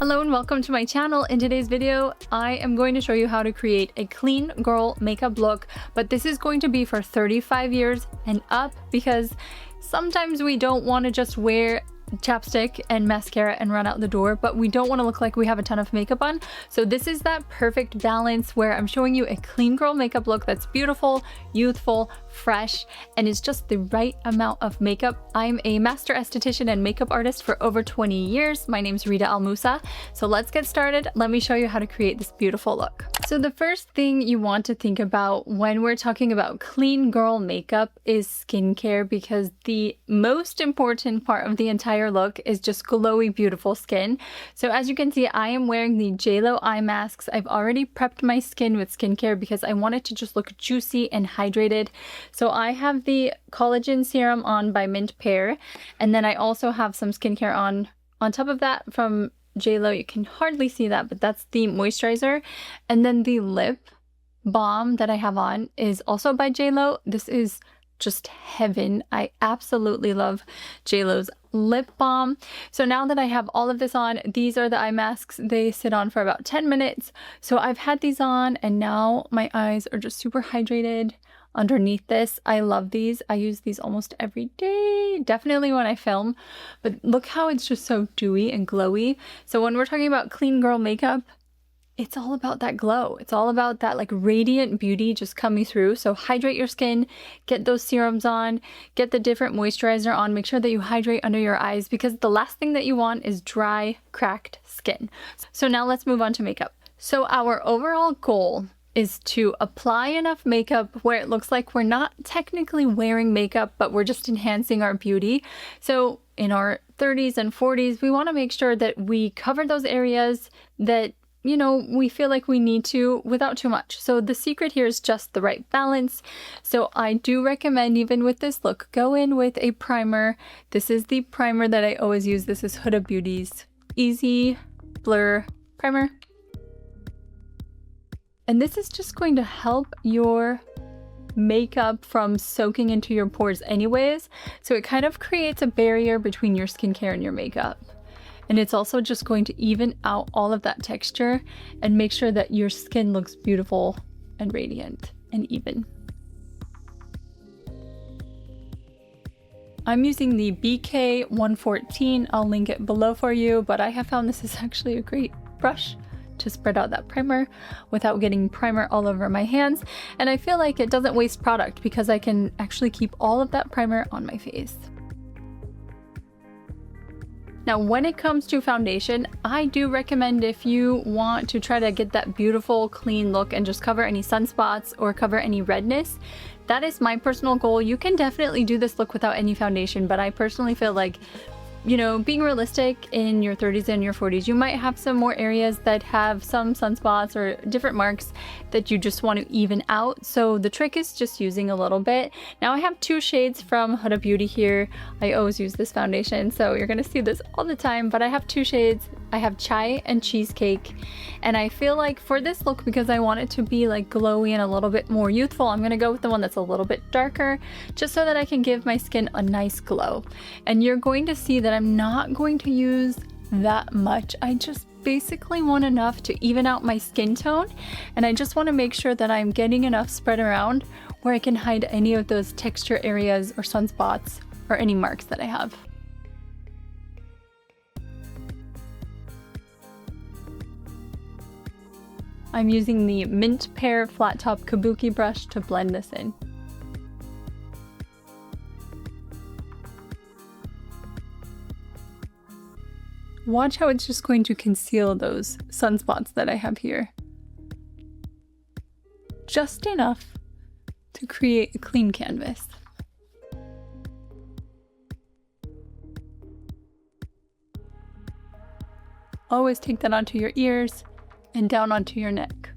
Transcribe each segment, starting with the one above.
Hello and welcome to my channel. In today's video, I am going to show you how to create a clean girl makeup look, but this is going to be for 35 years and up because sometimes we don't want to just wear chapstick and mascara and run out the door, but we don't want to look like we have a ton of makeup on. So this is that perfect balance where I'm showing you a clean girl makeup look that's beautiful, youthful, fresh, and is just the right amount of makeup. I'm a master esthetician and makeup artist for over 20 years. My name's ritaalmusa. So let's get started. Let me show you how to create this beautiful look. So the first thing you want to think about when we're talking about clean girl makeup is skincare, because the most important part of the entire look is just glowy, beautiful skin. So as you can see, I am wearing the JLo eye masks. I've already prepped my skin with skincare because I want it to just look juicy and hydrated. So I have the collagen serum on by Mint Pear, and then I also have some skincare on top of that from JLo. You can hardly see that, but that's the moisturizer. And then the lip balm that I have on is also by JLo. This is just heaven. I absolutely love JLo's lip balm. So now that I have all of this on, these are the eye masks. They sit on for about 10 minutes. So I've had these on and now my eyes are just super hydrated underneath this. I love these. I use these almost every day, definitely when I film, but look how it's just so dewy and glowy. So when we're talking about clean girl makeup, it's all about that glow. It's all about that like radiant beauty just coming through. So hydrate your skin, get those serums on, get the different moisturizer on, make sure that you hydrate under your eyes, because the last thing that you want is dry, cracked skin. So now let's move on to makeup. So our overall goal is to apply enough makeup where it looks like we're not technically wearing makeup, but we're just enhancing our beauty. So in our 30s and 40s, we want to make sure that we cover those areas that, you know, we feel like we need to without too much. So the secret here is just the right balance. So I do recommend, even with this look, go in with a primer. This is the primer that I always use. This is Huda Beauty's Easy Blur Primer. And this is just going to help your makeup from soaking into your pores anyways. So it kind of creates a barrier between your skincare and your makeup. And it's also just going to even out all of that texture and make sure that your skin looks beautiful and radiant and even. I'm using the BK 114. I'll link it below for you, but I have found this is actually a great brush to spread out that primer without getting primer all over my hands. And I feel like it doesn't waste product because I can actually keep all of that primer on my face. Now, when it comes to foundation, I do recommend, if you want to try to get that beautiful, clean look and just cover any sunspots or cover any redness, that is my personal goal. You can definitely do this look without any foundation, but I personally feel like, you know, being realistic, in your 30s and your 40s, you might have some more areas that have some sunspots or different marks that you just want to even out. So the trick is just using a little bit. Now I have two shades from Huda Beauty here. I always use this foundation, so you're gonna see this all the time, but I have two shades. I have Chai and Cheesecake, and I feel like for this look, because I want it to be like glowy and a little bit more youthful, I'm gonna go with the one that's a little bit darker, just so that I can give my skin a nice glow. And you're going to see that I'm not going to use that much. I just basically want enough to even out my skin tone, and I just want to make sure that I'm getting enough spread around where I can hide any of those texture areas or sunspots or any marks that I have. I'm using the Mint Pear Flat Top Kabuki brush to blend this in. Watch how it's just going to conceal those sunspots that I have here. Just enough to create a clean canvas. Always take that onto your ears and down onto your neck.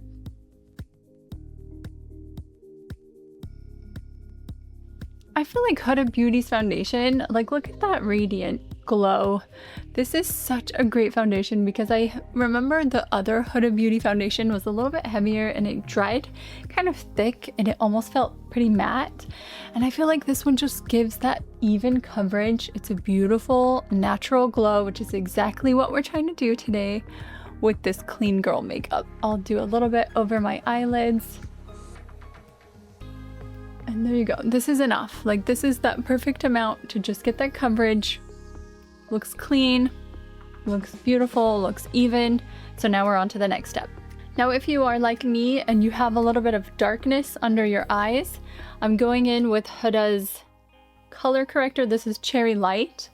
I feel like Huda Beauty's foundation, like, look at that radiant glow. This is such a great foundation because I remember the other Huda Beauty foundation was a little bit heavier and it dried kind of thick and it almost felt pretty matte. And I feel like this one just gives that even coverage. It's a beautiful natural glow, which is exactly what we're trying to do today with this clean girl makeup. I'll do a little bit over my eyelids. And there you go. This is enough. Like, this is that perfect amount to just get that coverage. Looks clean, looks beautiful, looks even. So now we're on to the next step. Now, if you are like me and you have a little bit of darkness under your eyes, I'm going in with Huda's color corrector. This is Cherry Light.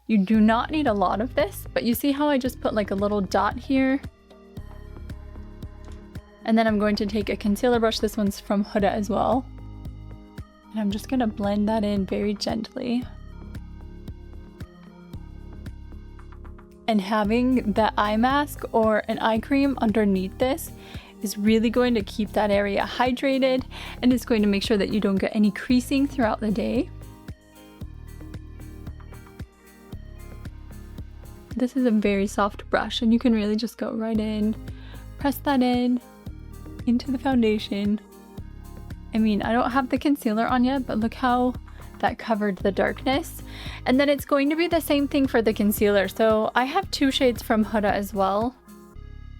You do not need a lot of this, but you see how I just put like a little dot here? And then I'm going to take a concealer brush. This one's from Huda as well. And I'm just gonna blend that in very gently. And having the eye mask or an eye cream underneath this is really going to keep that area hydrated and it's going to make sure that you don't get any creasing throughout the day. This is a very soft brush and you can really just go right in, press that in, into the foundation. I mean, I don't have the concealer on yet, but look how that covered the darkness. And then it's going to be the same thing for the concealer. So I have two shades from Huda as well.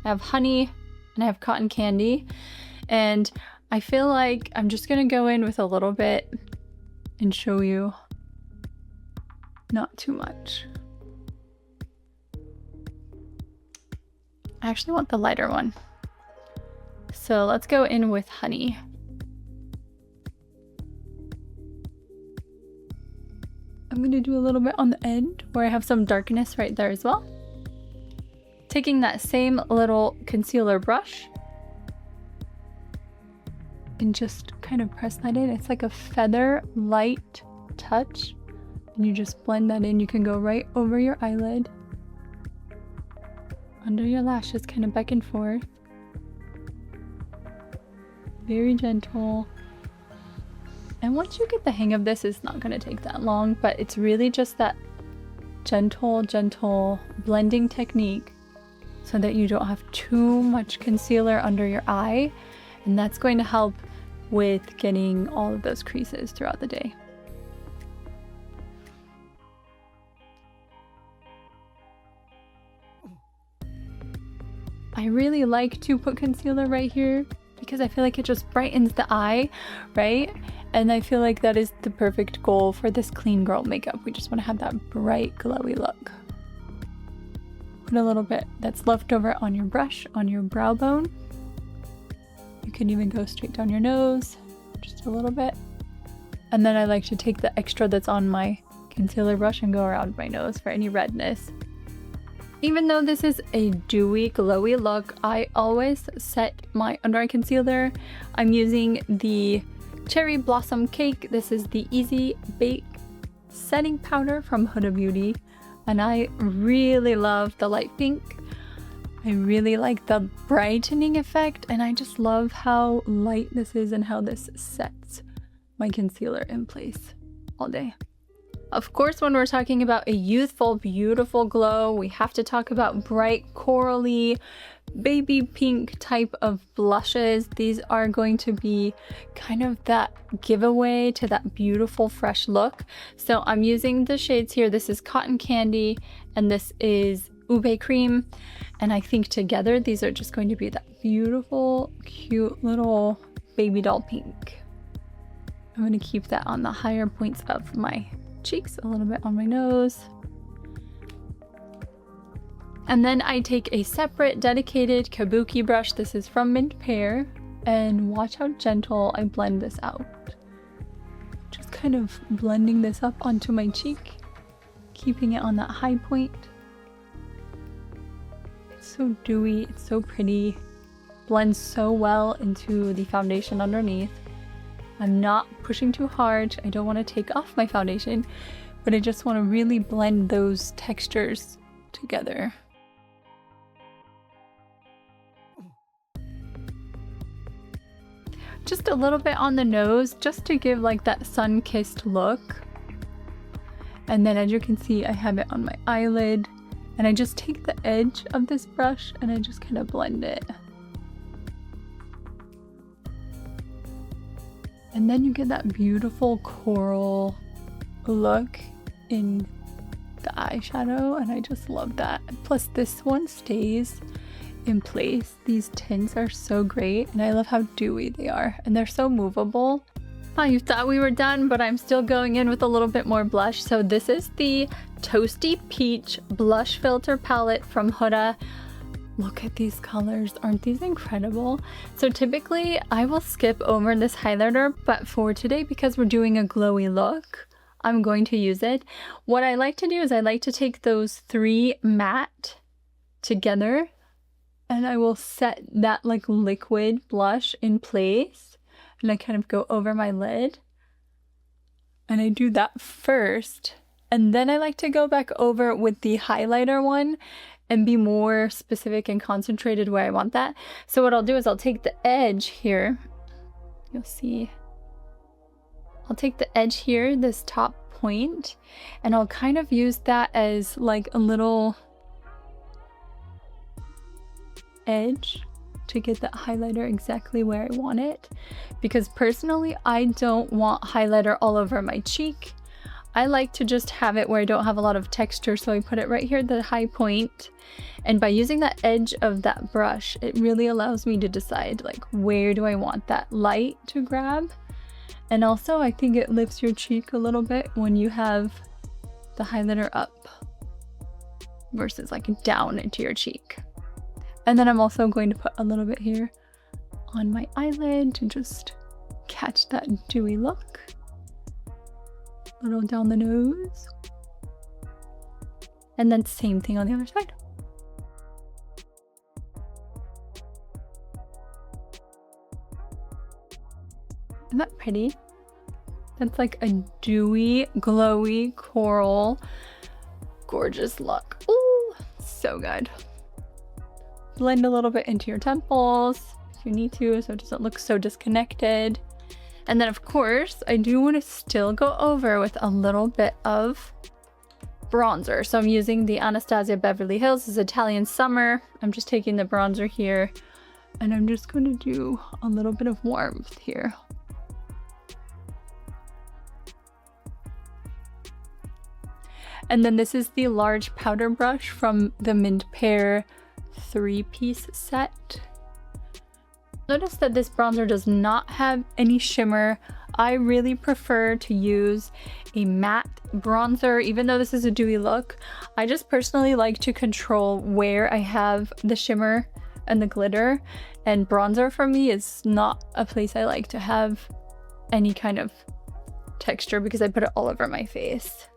I have Honey and I have Cotton Candy. And I feel like I'm just gonna go in with a little bit and show you. Not too much. I actually want the lighter one. So let's go in with Honey. I'm going to do a little bit on the end where I have some darkness right there as well. Taking that same little concealer brush and just kind of press that in. It's like a feather light touch and you just blend that in. You can go right over your eyelid, under your lashes, kind of back and forth. Very gentle. And once you get the hang of this, it's not going to take that long, but it's really just that gentle blending technique so that you don't have too much concealer under your eye. And that's going to help with getting all of those creases throughout the day. I really like to put concealer right here because I feel like it just brightens the eye, right? And I feel like that is the perfect goal for this clean girl makeup. We just want to have that bright, glowy look. Put a little bit that's left over on your brush, on your brow bone. You can even go straight down your nose, just a little bit. And then I like to take the extra that's on my concealer brush and go around my nose for any redness. Even though this is a dewy, glowy look, I always set my under eye concealer. I'm using the Cherry Blossom Cake. This is the Easy Bake setting powder from Huda Beauty. And I really love the light pink. I really like the brightening effect. And I just love how light this is and how this sets my concealer in place all day. Of course, when we're talking about a youthful, beautiful glow, we have to talk about bright, corally, baby pink type of blushes. These are going to be kind of that giveaway to that beautiful, fresh look. So I'm using the shades here. This is Cotton Candy and this is Ube Cream. And I think together, these are just going to be that beautiful, cute little baby doll pink. I'm going to keep that on the higher points of my cheeks, a little bit on my nose. And then I take a separate dedicated kabuki brush. This is from Mint Pear, and watch how gentle I blend this out. Just kind of blending this up onto my cheek, keeping it on that high point. It's so dewy, it's so pretty, blends so well into the foundation underneath. I'm not pushing too hard. I don't want to take off my foundation, but I just want to really blend those textures together. Just a little bit on the nose, just to give like that sun-kissed look. And then as you can see, I have it on my eyelid. And I just take the edge of this brush and I just kind of blend it. And then you get that beautiful coral look in the eyeshadow, and I just love that. Plus this one stays in place. These tints are so great, and I love how dewy they are, and they're so movable. You thought we were done, but I'm still going in with a little bit more blush. So this is the Toasty Peach Blush Filter Palette from Huda. Look at these colors, aren't these incredible? So typically I will skip over this highlighter, but for today, because we're doing a glowy look, I'm going to use it. What I like to do is I like to take those 3 matte together, and I will set that like liquid blush in place, and I kind of go over my lid, and I do that first, and then I like to go back over with the highlighter one and be more specific and concentrated where I want that. So what I'll do is I'll take the edge here, you'll see, I'll take the edge here, this top point, and I'll kind of use that as like a little edge to get that highlighter exactly where I want it. Because personally, I don't want highlighter all over my cheek. I like to just have it where I don't have a lot of texture, so I put it right here at the high point. And by using that edge of that brush, it really allows me to decide like where do I want that light to grab. And also I think it lifts your cheek a little bit when you have the highlighter up versus like down into your cheek. And then I'm also going to put a little bit here on my eyelid to just catch that dewy look. A little down the nose. And then same thing on the other side. Isn't that pretty? That's like a dewy, glowy, coral, gorgeous look. Ooh, so good. Blend a little bit into your temples if you need to, so it doesn't look so disconnected. And then of course, I do want to still go over with a little bit of bronzer. So I'm using the Anastasia Beverly Hills. This is Italian Summer. I'm just taking the bronzer here, and I'm just going to do a little bit of warmth here. And then this is the large powder brush from the Mint Pear 3-piece set. Notice that this bronzer does not have any shimmer. I really prefer to use a matte bronzer, even though this is a dewy look. I just personally like to control where I have the shimmer and the glitter, and bronzer for me is not a place I like to have any kind of texture because I put it all over my face.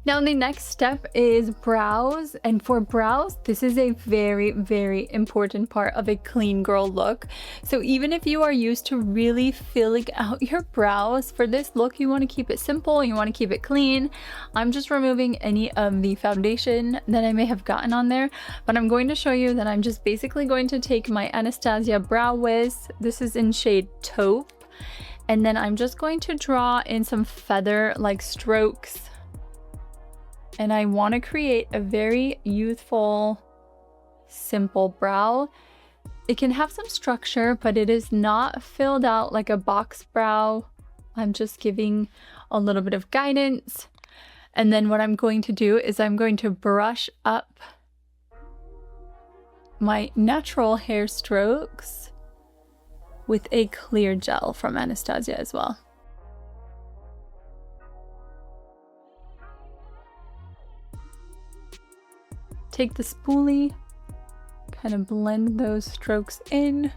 Now the next step is brows, and for brows this is a very, very important part of a clean girl look. So even if you are used to really filling out your brows, for this look you want to keep it simple, you want to keep it clean. I'm just removing any of the foundation that I may have gotten on there, but I'm going to show you that I'm just basically going to take my Anastasia Brow Wiz. This is in shade Taupe, and then I'm just going to draw in some feather like strokes. And I want to create a very youthful, simple brow. It can have some structure, but it is not filled out like a box brow. I'm just giving a little bit of guidance. And then what I'm going to do is I'm going to brush up my natural hair strokes with a clear gel from Anastasia as well. Take the spoolie, kind of blend those strokes in.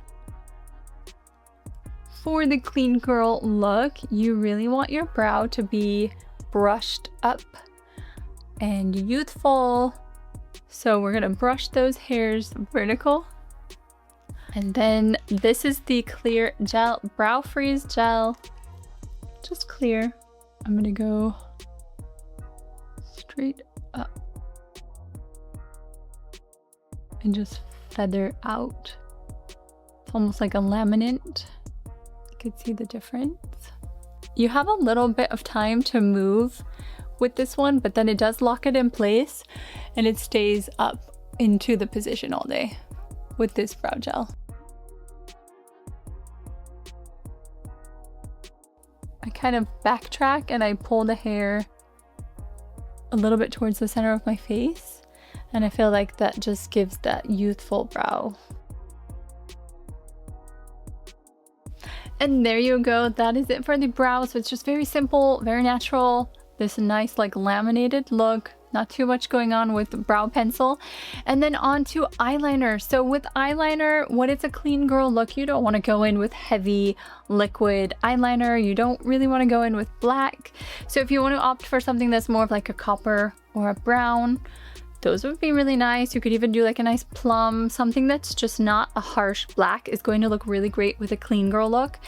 For the clean girl look, you really want your brow to be brushed up and youthful. So we're gonna brush those hairs vertical. And then this is the clear gel, brow freeze gel, just clear. I'm gonna go straight up and just feather out. It's almost like a laminate. You can see the difference. You have a little bit of time to move with this one, but then it does lock it in place and it stays up into the position all day with this brow gel. I kind of backtrack and I pull the hair a little bit towards the center of my face, and I feel like that just gives that youthful brow. And there you go, that is it for the brow. So it's just very simple, very natural, this nice like laminated look, not too much going on with the brow pencil. And then on to eyeliner. So with eyeliner, when it's a clean girl look, you don't want to go in with heavy liquid eyeliner. You don't really want to go in with black. So if you want to opt for something that's more of like a copper or a brown, those would be really nice. You could even do like a nice plum. Something that's just not a harsh black is going to look really great with a clean girl look.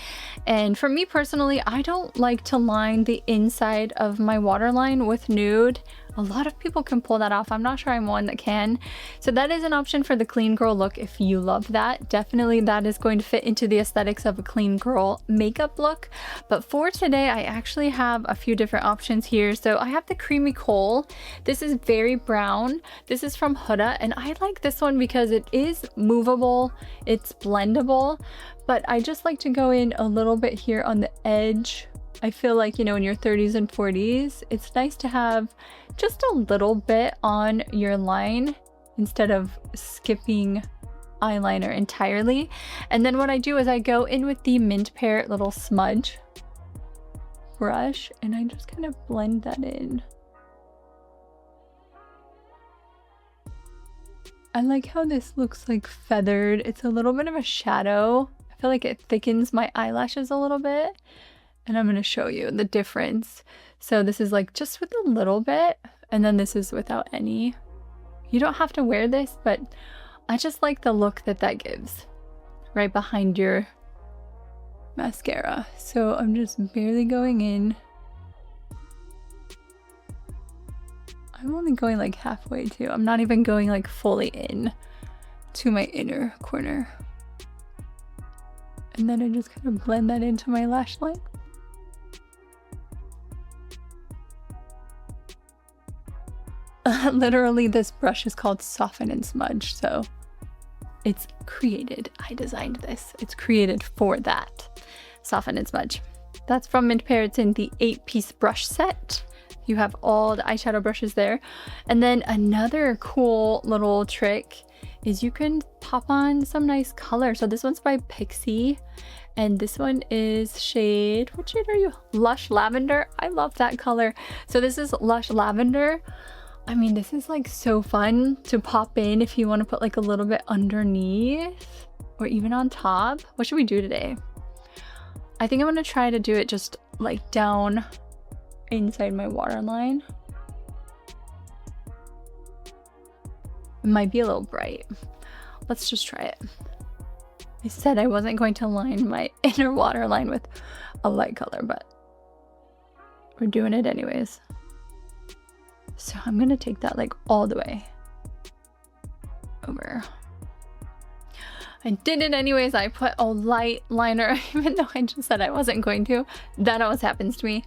And for me personally, I don't like to line the inside of my waterline with nude. A lot of people can pull that off. I'm not sure I'm one that can. So that is an option for the clean girl look if you love that. Definitely that is going to fit into the aesthetics of a clean girl makeup look. But for today, I actually have a few different options here. So I have the Creamy Coal. This is very brown. This is from Huda, and I like this one because it is movable, it's blendable, but I just like to go in a little bit here on the edge. I feel like, you know, in your 30s and 40s, it's nice to have just a little bit on your line instead of skipping eyeliner entirely. And then what I do is I go in with the Mint Pear little smudge brush and I just kind of blend that in. I like how this looks like feathered. It's a little bit of a shadow. I feel like it thickens my eyelashes a little bit. And I'm going to show you the difference. So this is like just with a little bit, and then this is without any. You don't have to wear this, but I just like the look that that gives right behind your mascara. So I'm just barely going in. I'm only going like halfway too. I'm not even going like fully in to my inner corner. And then I just kind of blend that into my lash line. Literally, this brush is called Soften and Smudge, so it's created. I designed this. It's created for that. Soften and Smudge. That's from Mint Pear. It's in the 8-piece brush set. You have all the eyeshadow brushes there. And then another cool little trick is you can pop on some nice color. So this one's by Pixie, and this one is shade, what shade are you? Lush Lavender. I love that color. So this is Lush Lavender. I mean, this is like so fun to pop in if you want to put like a little bit underneath or even on top. What should we do today? I think I'm going to try to do it just like down inside my waterline. It might be a little bright. Let's just try it. I said I wasn't going to line my inner waterline with a light color, but we're doing it anyways. So I'm gonna take that like all the way over. I did it anyways. I put a light liner, even though I just said I wasn't going to. That always happens to me.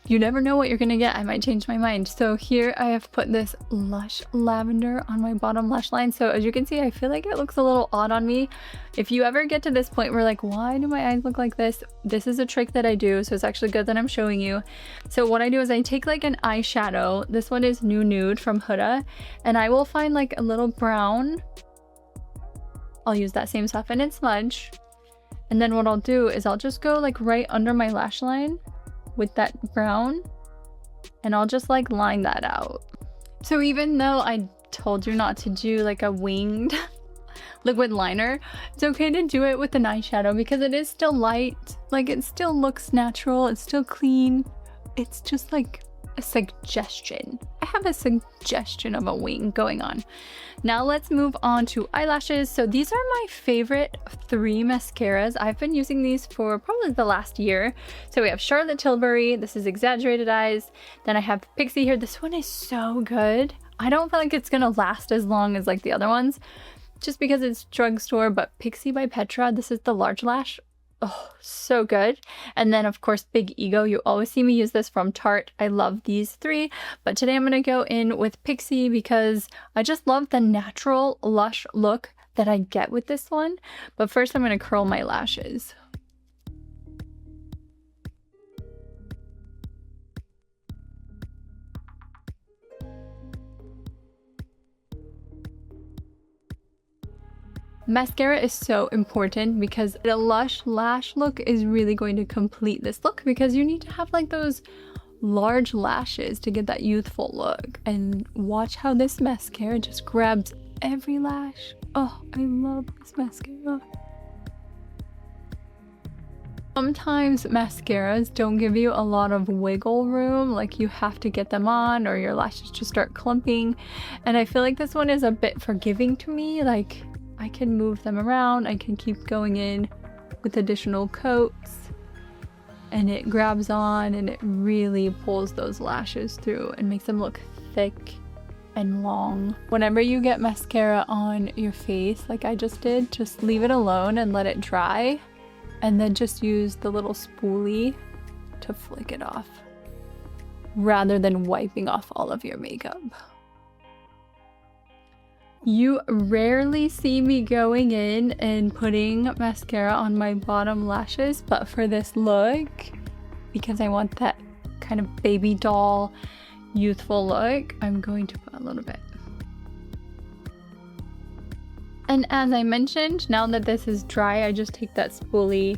You never know what you're gonna get. I might change my mind. So here I have put this Lush Lavender on my bottom lash line. So as you can see, I feel like it looks a little odd on me. If you ever get to this point where like, why do my eyes look like this? This is a trick that I do. So it's actually good that I'm showing you. So what I do is I take like an eyeshadow. This one is New Nude from Huda. And I will find like a little brown. I'll use that same Soften and Smudge. And then what I'll do is I'll just go like right under my lash line with that brown, and I'll just like line that out. So even though I told you not to do like a winged liquid liner, it's okay to do it with an eyeshadow because it is still light. Like it still looks natural, it's still clean. It's just like a suggestion. I have a suggestion of a wing going on. Now let's move on to eyelashes. So these are my favorite 3 mascaras. I've been using these for probably the last year. So we have Charlotte Tilbury, this is Exaggerated Eyes. Then I have Pixie here. This one is so good. I don't feel like it's gonna last as long as like the other ones, just because it's drugstore, but Pixie by Petra, this is the large lash. Oh, so good. And then of course, Big Ego. You always see me use this from Tarte. I love these three, but today I'm gonna go in with Pixie because I just love the natural lush look that I get with this one. But first I'm gonna curl my lashes. Mascara is so important because the lush lash look is really going to complete this look, because you need to have like those large lashes to get that youthful look. And watch how this mascara just grabs every lash. Oh, I love this mascara. Sometimes mascaras don't give you a lot of wiggle room, like you have to get them on or your lashes just start clumping. And I feel like this one is a bit forgiving to me, like I can move them around, I can keep going in with additional coats, and it grabs on and it really pulls those lashes through and makes them look thick and long. Whenever you get mascara on your face, like I just did, just leave it alone and let it dry, and then just use the little spoolie to flick it off, rather than wiping off all of your makeup. You rarely see me going in and putting mascara on my bottom lashes, but for this look, because I want that kind of baby doll, youthful look, I'm going to put a little bit. And as I mentioned, now that this is dry, I just take that spoolie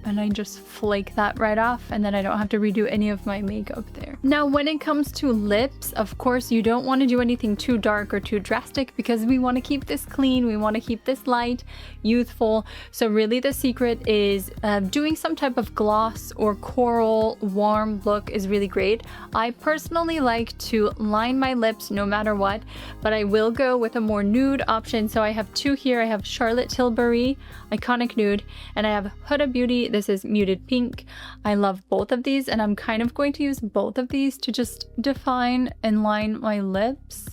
and I just flake that right off, and then I don't have to redo any of my makeup there. Now, when it comes to lips, of course, you don't want to do anything too dark or too drastic because we want to keep this clean, we want to keep this light, youthful. So really the secret is doing some type of gloss or coral warm look is really great. I personally like to line my lips no matter what, but I will go with a more nude option. So I have two here. I have Charlotte Tilbury Iconic Nude, and I have Huda Beauty. This is Muted Pink. I love both of these, and I'm kind of going to use both of these to just define and line my lips.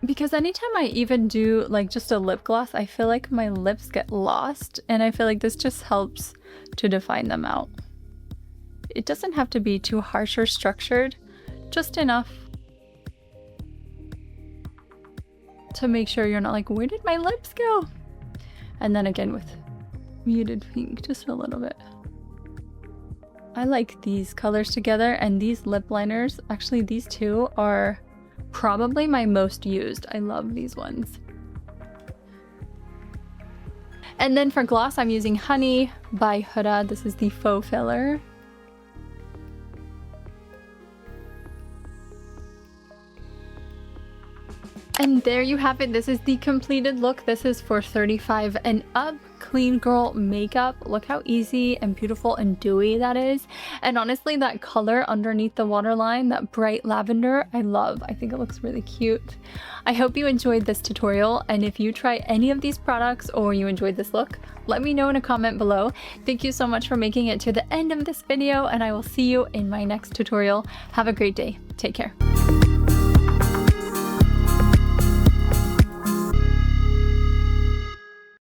Because anytime I even do like just a lip gloss, I feel like my lips get lost, and I feel like this just helps to define them out. It doesn't have to be too harsh or structured, just enough to make sure you're not like, where did my lips go? And then again with Muted Pink, just a little bit. I like these colors together, and these lip liners, actually these two are probably my most used. I love these ones. And then for gloss, I'm using Honey by Huda. This is the faux filler. And there you have it. This is the completed look. This is for 35 and up clean girl makeup. Look how easy and beautiful and dewy that is. And honestly, that color underneath the waterline, that bright lavender, I love. I think it looks really cute. I hope you enjoyed this tutorial, and if you try any of these products or you enjoyed this look, let me know in a comment below. Thank you so much for making it to the end of this video, and I will see you in my next tutorial. Have a great day. Take care.